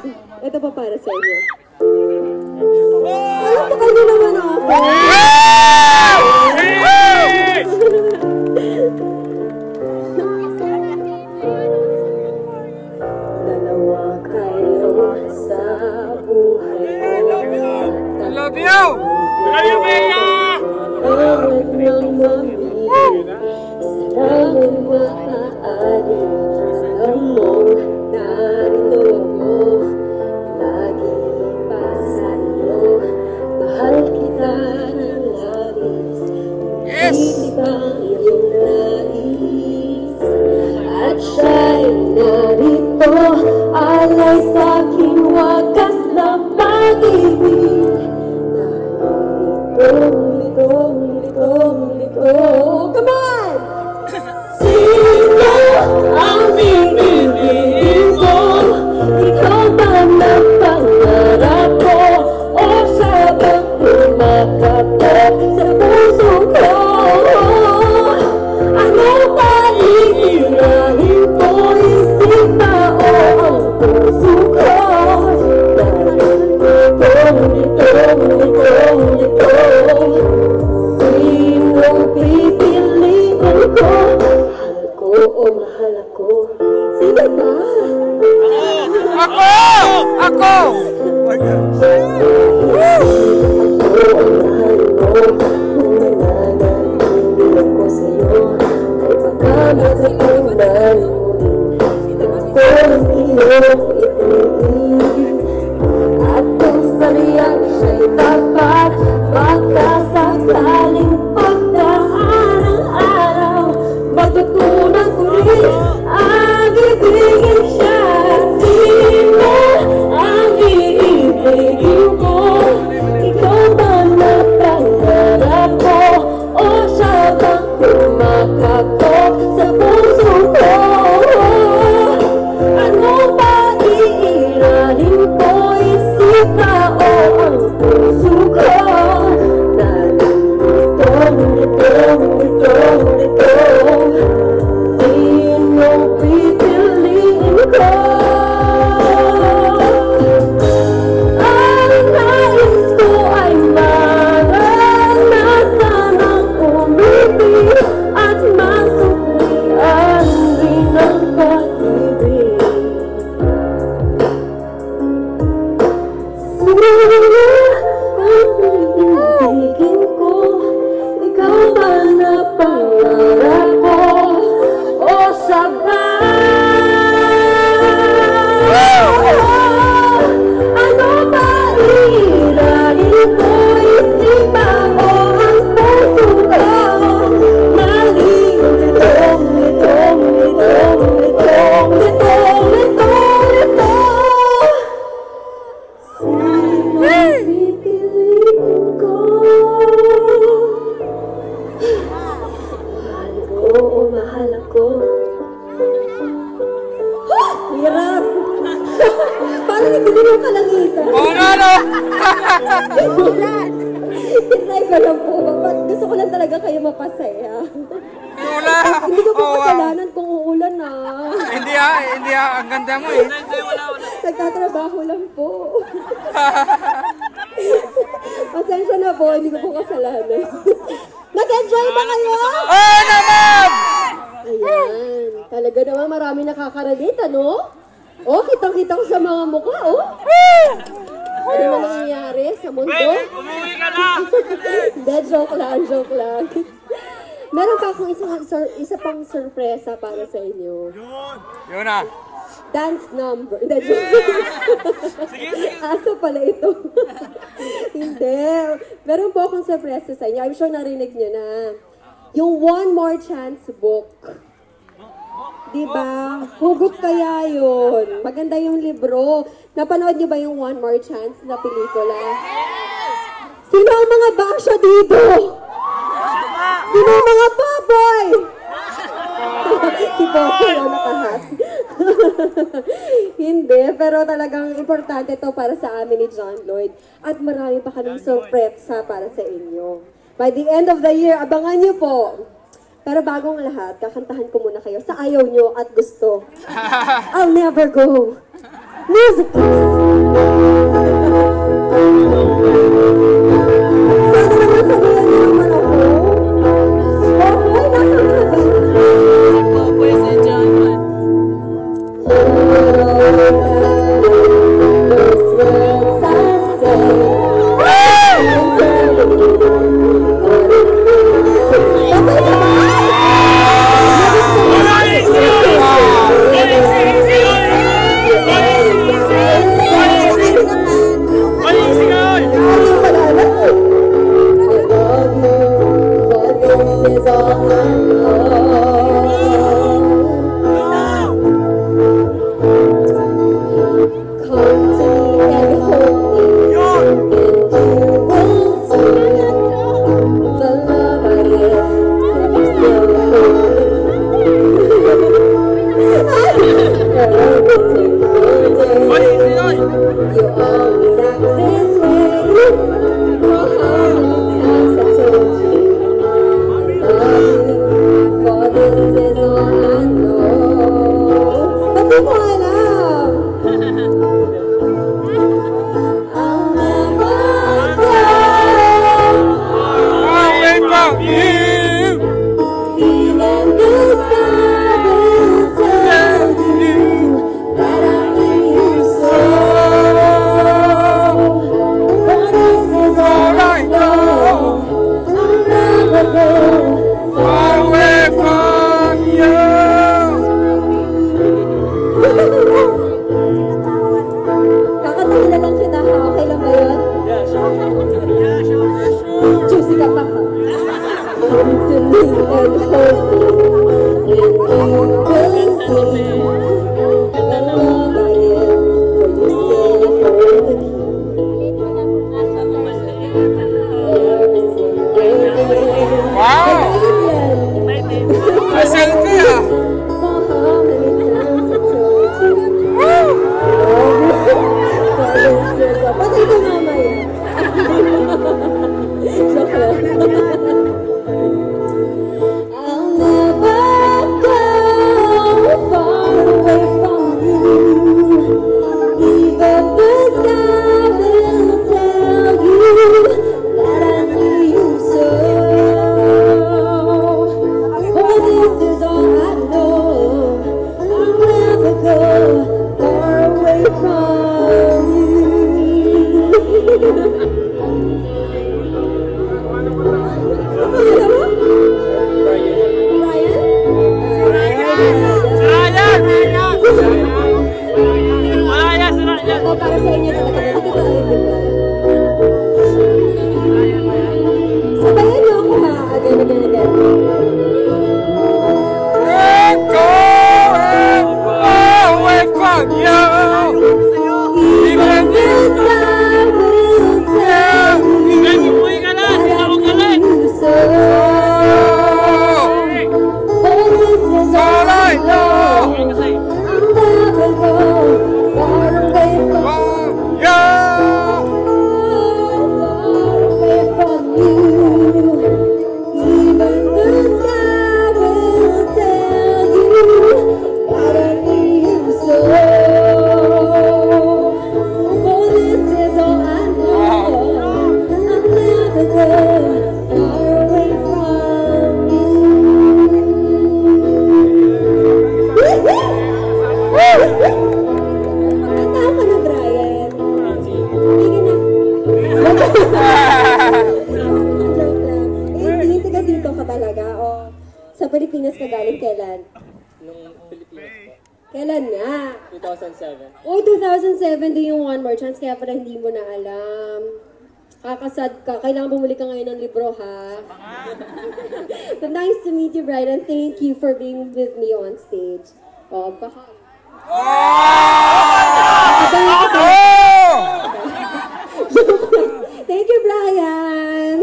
Ito pa para sa inyo. Alam mo kayo naman ako. Dalawa kayo sa buhay ko. I love you! I love you, Awit ng mabigil, sarawin maaari. Alam mong narito ako, lagi pa sa'yo. Mahal kita ng labis, hindi ba iyong nais? At siya'y narito, alay sa'king wagas na pag-ibig. Come on! Sino ang bibigin ko? Ikaw ba na pangarap ko? O siya bang kumakatok sa puso ko? Ano ba iirahin ko? Isip ba o ang puso ko? Sinong pipiliin ko? Mahal ko o mahal ako? Sino ba? Ako! Ako! Ako o mahal mo? Kung nananahimik ako sa'yo, ay baka matutunan mo rin. Ako ang iyong ibigin. At kung sariyang siya'y tapat, baka sakaling pagdaan ng araw, matutunan ko rin ang ibigin siya. Sino ang iibigin ko? Ikaw ba na pangarap ko? O siya bang kumakatok sa puso ko? Ano ba iirahin ko? Isip na o ang puso ko? Sinong pipiliin ko? Ang nais ko ay maranasan ang umibig at masuklian rin ang pag-ibig. Sino ang iibigin ko? Ikaw ba na pangarap ko? O siya ba? Ano ba iirahin ko? Isip ba o ang puso ko? Nalitong, litong, litong, litong, litong, litong, litong. Sinong pipiliin ko? Mahal ko o mahal ako? Hirap! Parang hindi mo kalangitan. Oo nga, no? Hintay ko lang po. Gusto ko lang talaga kayo mapasaya. Wala. Hindi ko po Oo, kasalanan kung uulan na. Hindi ha, hindi ha. Ang ganda mo eh. Nagtatrabaho lang po. Pasensya na po, hindi ko po kasalanan. Nag-enjoy ba kayo? Oo naman! Ayan, talaga naman marami nakaka-relate, ano? Oh, kitang-kita ko sa mga mukha, oh. Ano na nangyayari sa mundo? Umuwi ka na! Hindi, joke lang. Meron pa akong isa pang sorpresa para sa inyo. Yun na. Dance number. Hindi, joke. Aso pala ito. Hindi. Meron po akong sorpresa sa inyo. I'm sure narinig nyo na. Yung One More Chance book. Diba? Hugot kaya yun. Maganda yung libro. Napanood nyo ba yung One More Chance na pelikula? Sino ang mga basya dito? Sino ang mga baboy? Si Popo yung nakahat. Hindi, pero talagang importante to para sa amin ni John Lloyd. At marami pa kaming sorpresa para sa inyo. By the end of the year, abangan nyo po. Pero bagong lahat, kakantahan ko muna kayo sa ayaw nyo at gusto. I'll never go. Music please. Sana naman sabihan niyo naman ako. Popoy, nasa ka ba? Popoy sa Japan. Those words I para sa inyo talaga. Dito tayo, diba? Sabayan niyo ako ha. Again, again, again. Go away from you. Even this time will tell you that I need you so. For this is all I know. I'll never go far away from you. Far away from you. Even the sky will tell you that I need you so. For this is all I know. I'll never go far away from you. Magkanta ka na, Brian. Hindi na. Joke lang. Hindi, taga dito ka talaga. O, sa Pilipinas ka galing kailan? Nung Pilipinas po. Kailan nga? 2007. Oh, 2007 din yung One More Chance, kaya pala hindi mo na alam. Kakasad ka. Kailangan bumuli ka ngayon ng libro, ha? But nice to meet you, Brian, and thank you for being with me on stage. Oh, baka... Thank you, Brian!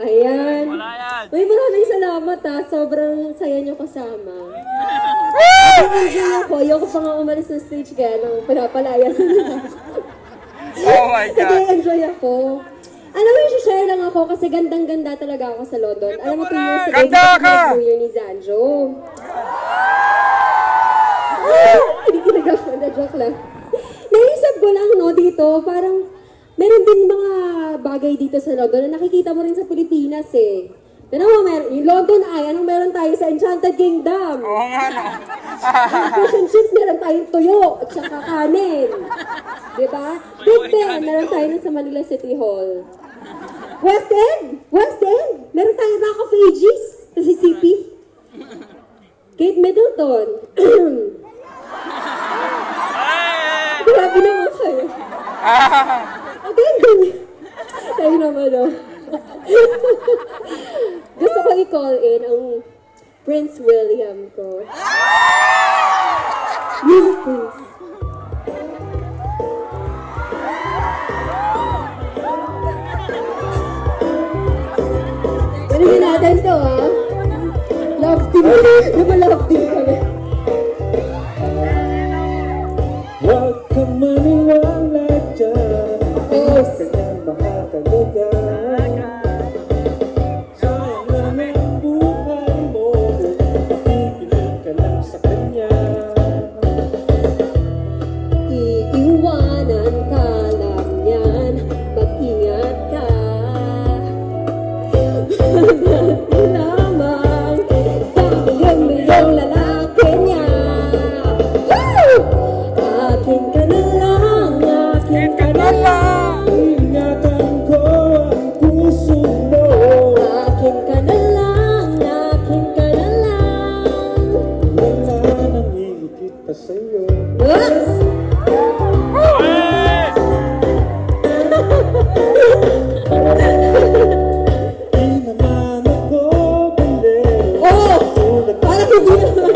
Ayan. Uy, maraming salamat, ha. Sobrang saya niyo kasama. Enjoy ako. Ayoko pa nga umalis ng stage kaya nang pinapalayasan nila. Oh my God. Nag-enjoy ako. Alam mo, share lang ako kasi gandang-ganda talaga ako sa London. Alam mo, 2 years ago, Ganda ka! New Year ni Zanjo. Hindi kinagaf na, joke lang. dito, parang meron din mga bagay dito sa London na nakikita mo rin sa Pilipinas eh. Tignan mo, yung London Eye, anong meron tayo sa Enchanted Kingdom? Oo nga, no? Fish and chips, meron tayong tuyo at saka kanin. Diba? Big Ben, meron tayo sa Manila City Hall. West End! West End! Meron tayong Rock of Ages sa CCP. Kate Middleton. Grabe naman kayo. Okay, ganyan. Tayo naman, no? Gusto ko i-call in ang Prince William ko. Music, please. Ganun natin to, ha? Love team. Love team kami. Huwag kang maniwala dyan. Yes. Kanyang makakalaga. Sayang naman ang buhay mo. Ipinig ka lang sa kanya. Iiwanan ka lang yan. Mag-ingat ka. Dati lamang sa milyong lalaki niya. Woo! Akin ka na lang, akin ka na lang. Ingatan ko ang puso mo. Akin ka na lang, akin ka na lang. Wala nang hihigit pa sa'yo. Yes! Di naman ako balik. Oh! Parang hindi naman.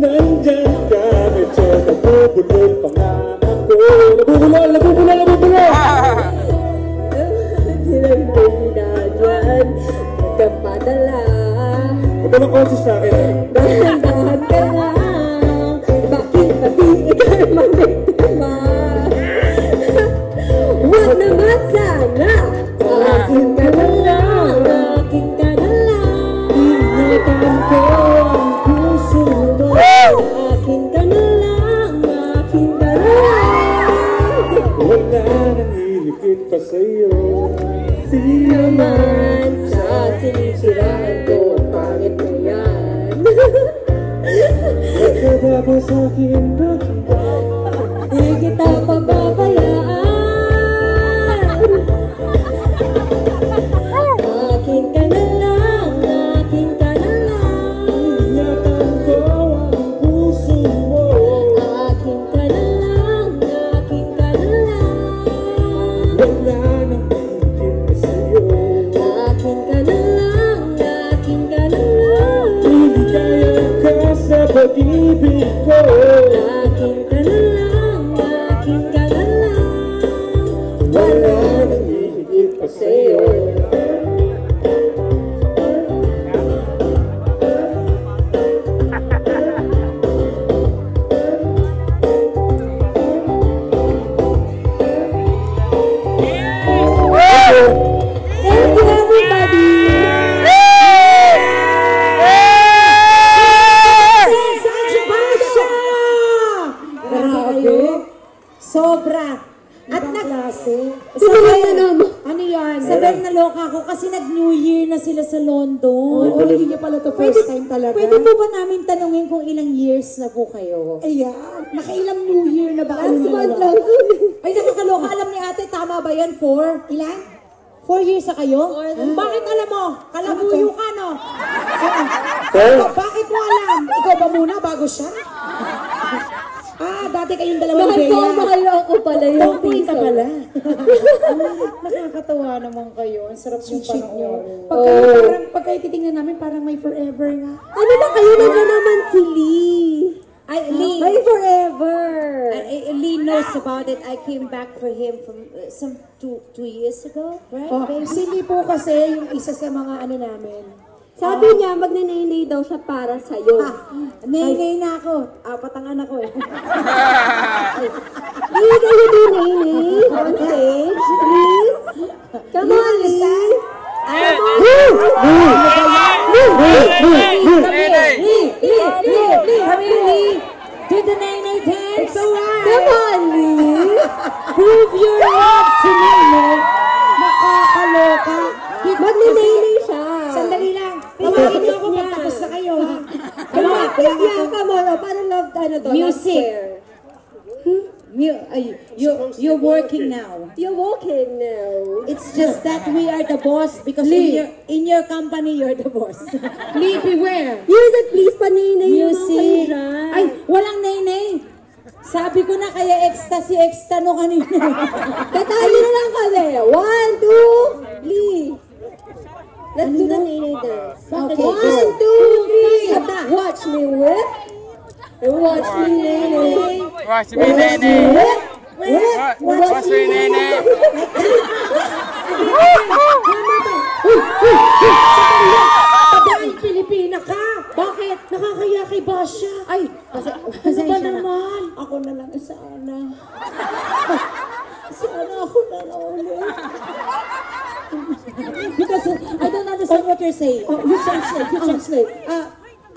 Nandyan ka, medyo nabubulol pa nga ako. Nabubulol! Hindi lang dyan. Kapadala. Huwag ka ng konsis sa akin. Dahan-dahan ka lang. Bakit pati ikay mamiktima? Huwag naman sana. Akin ka na lang. Akin ka na lang. Ingatan ko ang puso mo. Akin ka na lang. Akin ka na lang. Wala nang hihigit pa sa'yo. Di Naman sa sinisiraan ko, pangit na yan. Nagkababa sa'kin ba? Di kita pababayaan. Akin ka na lang, akin ka na lang. Ingatan ko ang puso mo. Akin ka na lang, akin ka na lang. Wala nang hihigit pa sa'yo. Akin ka na lang, akin ka na lang. Ibigay ka sa pag-ibig ko. Akin ka na lang, akin ka na lang. Wala nang hihigit pa sa'yo. Thank you, everybody! Grabe. Sobra. At Sino Sabay, na naman? ano yan? Sabay naloka ako kasi nag-New Year na sila sa London. Oo, hindi niya pala to first time talaga. Pwede po ba namin tanungin kung ilang years na po kayo? Ayan. Nakailang New Year na ba kayo Last month dalawa? lang. Ay, nakakaloka. Alam ni ate, tama ba yan? 4? Ilan? 4 years na kayo? Bakit alam mo? Kalabuyo ka, no? Bakit mo alam? Ikaw ba muna bago siya? Dati kayong dalawa Mahal ni ko, Bea. mahal ako pala yung Tumping ka piso. pala. Nakakatawa naman kayo. Ang sarap yung panahon. Pag kayo titingnan namin, parang may forever nga. Ano ba kayo? Nandiyan naman si Lee. Ay, Lee. May forever. Lee knows about it. I came back for him from some two years ago, right? Si Lee po kasi yung isa sa mga ano namin. Sabi niya, magnanay daw siya para sa'yo. Nay na ako. 4 ang anak ko eh. Lee, kayo din, Nene. On stage, please. Come on, Lee. Do the Nene dance. It's alright. Come on, Lee. Prove your love to Nene. Nakakaloka. Magninay siya. Sandali lang. Tawagin niyo ako pag tapos na kayo, ha? Come on, come on. Parang love, ano to? Music. Love square. You're working now. You're walking now. It's just that we are the boss because Lee. in your company you're the boss. Lee, beware. Music, please, paninay yung mga Music. kayo dyan. Ay, walang Nene. Sabi ko na kaya extra no kanina. Katali na lang kami. 1, 2, Lee. Let's do the Nene dance. Okay, 1, 2, 3. Watch me whip. And watch me Nene. Watch me, Nene. Watch me, Nene. Dahil Pilipina ka. Bakit? Nakakaya kay Basha. Ay, Ano ba pasensya na. naman? Ako na lang sana. Sana ako na lang ulit. Because I don't understand what you're saying. Oh, you translate.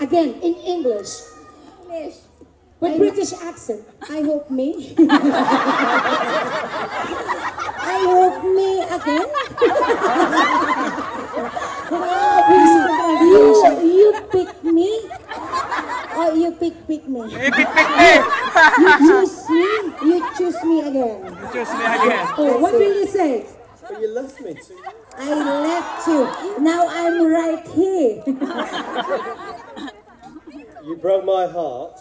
Again, in English. With British accent. I hope me. I hope me again. You pick me. Or you pick me. Ipit-pit me. You choose me. You choose me again. Choose me again. Oh, what will you say? But you left me too. I left you. Now I'm right here. You broke my heart.